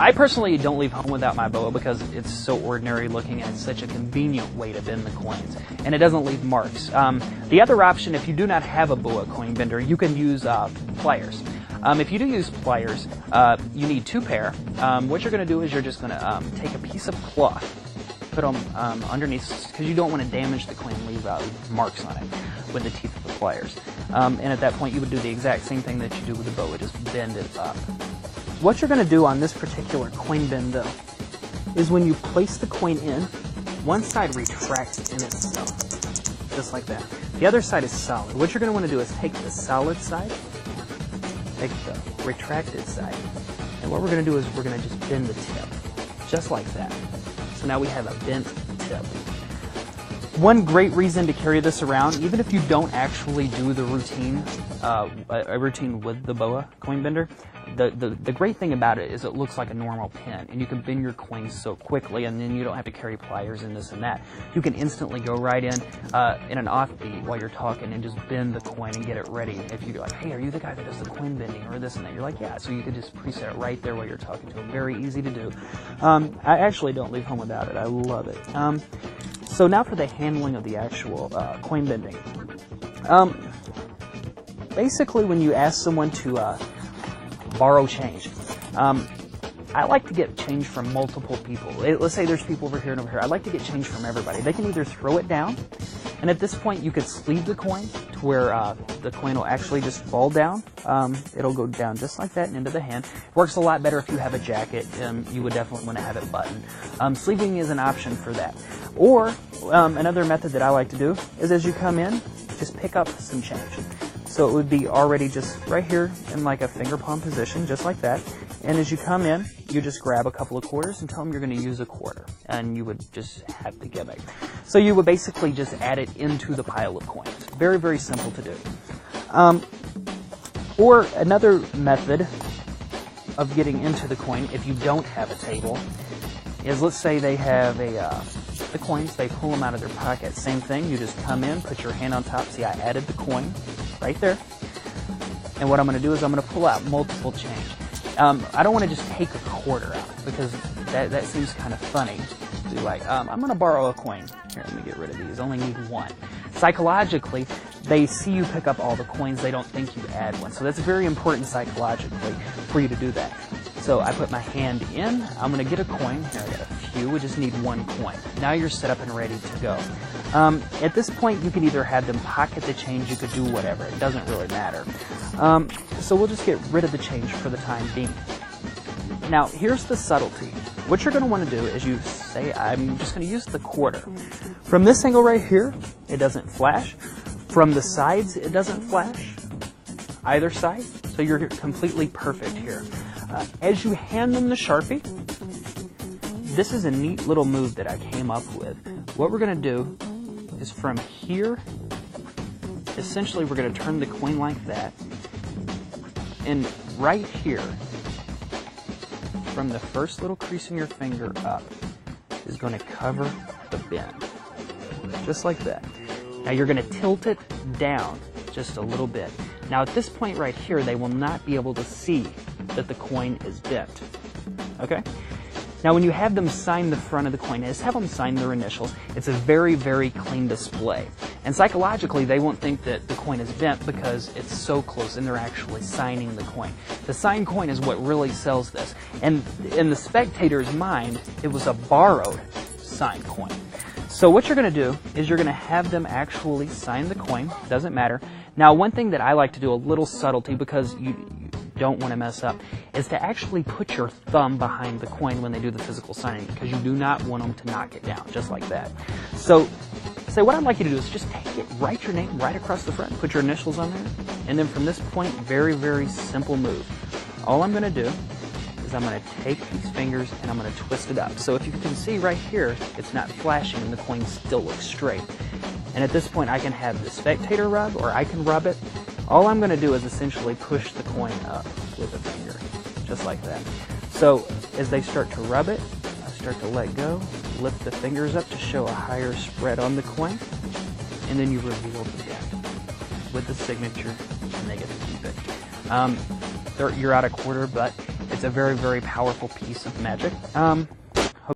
I personally don't leave home without my boa because it's so ordinary looking and it's such a convenient way to bend the coins, and it doesn't leave marks. The other option, if you do not have a boa coin bender, you can use pliers. If you do use pliers, you need 2 pair. What you're going to do is you're just going to take a piece of cloth, put them underneath, because you don't want to damage the coin and leave marks on it with the teeth of the pliers. And at that point, you would do the exact same thing that you do with the boa, just bend it up. What you're going to do on this particular coin bend, though, is when you place the coin in, one side retracts in itself, just like that. The other side is solid. What you're going to want to do is take the solid side, take the retracted side, and what we're going to do is we're going to just bend the tip, just like that. So now we have a bent tip. One great reason to carry this around, even if you don't actually do the routine, a routine with the boa coin bender, the great thing about it is it looks like a normal pin, and you can bend your coins so quickly, and then you don't have to carry pliers and this and that. You can instantly go right in an offbeat while you're talking and just bend the coin and get it ready. If you're like, hey, are you the guy that does the coin bending or this and that? You're like, yeah. So you can just preset it right there while you're talking to them. Very easy to do. I actually don't leave home without it. I love it. So now for the handling of the actual coin bending. Basically, when you ask someone to borrow change, I like to get change from multiple people. Let's say there's people over here and over here. I like to get change from everybody. They can either throw it down, and at this point you could sleeve the coin to where the coin will actually just fall down. It'll go down just like that and into the hand. It works a lot better if you have a jacket. You would definitely want to have it buttoned. Sleeving is an option for that. Or another method that I like to do is as you come in, just pick up some change. So it would be already just right here in like a finger palm position, just like that. And as you come in, you just grab a couple of quarters and tell them you're going to use a quarter. And you would just have the gimmick. So you would basically just add it into the pile of coins. Very, very simple to do. Or another method of getting into the coin, if you don't have a table, is let's say they have the coins, they pull them out of their pocket. Same thing, you just come in, put your hand on top. See, I added the coin right there. And what I'm going to do is I'm going to pull out multiple change. I don't want to just take a quarter out because that seems kind of funny. Be like, I'm going to borrow a coin. Here, let me get rid of these. Only need one. Psychologically, they see you pick up all the coins. They don't think you add one. So that's very important psychologically for you to do that. So I put my hand in. I'm going to get a coin. Here, I got a few. We just need one coin. Now you're set up and ready to go. At this point, you can either have them pocket the change. You could do whatever. It doesn't really matter. So we'll just get rid of the change for the time being. Now, here's the subtlety. What you're going to want to do is you say, I'm just going to use the quarter. From this angle right here, it doesn't flash. From the sides, it doesn't flash. Either side. So you're completely perfect here. As you hand them the Sharpie, this is a neat little move that I came up with. What we're going to do is from here, essentially we're going to turn the coin like that. And right here, from the first little crease in your finger up, is going to cover the bend. Just like that. Now you're going to tilt it down just a little bit. Now at this point right here, they will not be able to see that the coin is bent. Okay? Now when you have them sign the front of the coin, just have them sign their initials. It's a very, very clean display. And psychologically, they won't think that the coin is bent because it's so close and they're actually signing the coin. The signed coin is what really sells this. And in the spectator's mind, it was a borrowed signed coin. So what you're going to do is you're going to have them actually sign the coin. Doesn't matter. Now, one thing that I like to do, a little subtlety, because you don't want to mess up, is to actually put your thumb behind the coin when they do the physical signing, because you do not want them to knock it down, just like that. So what I'd like you to do is just take it, write your name right across the front, put your initials on there, and then from this point, very, very simple move. All I'm going to do is I'm going to take these fingers and I'm going to twist it up. So if you can see right here, it's not flashing and the coin still looks straight. And at this point, I can have the spectator rub or I can rub it. All I'm going to do is essentially push the coin up with a finger, just like that. So as they start to rub it, I start to let go, lift the fingers up to show a higher spread on the coin, and then you reveal the bend with the signature, and they get to keep it. You're out a quarter, but It's a very, very powerful piece of magic.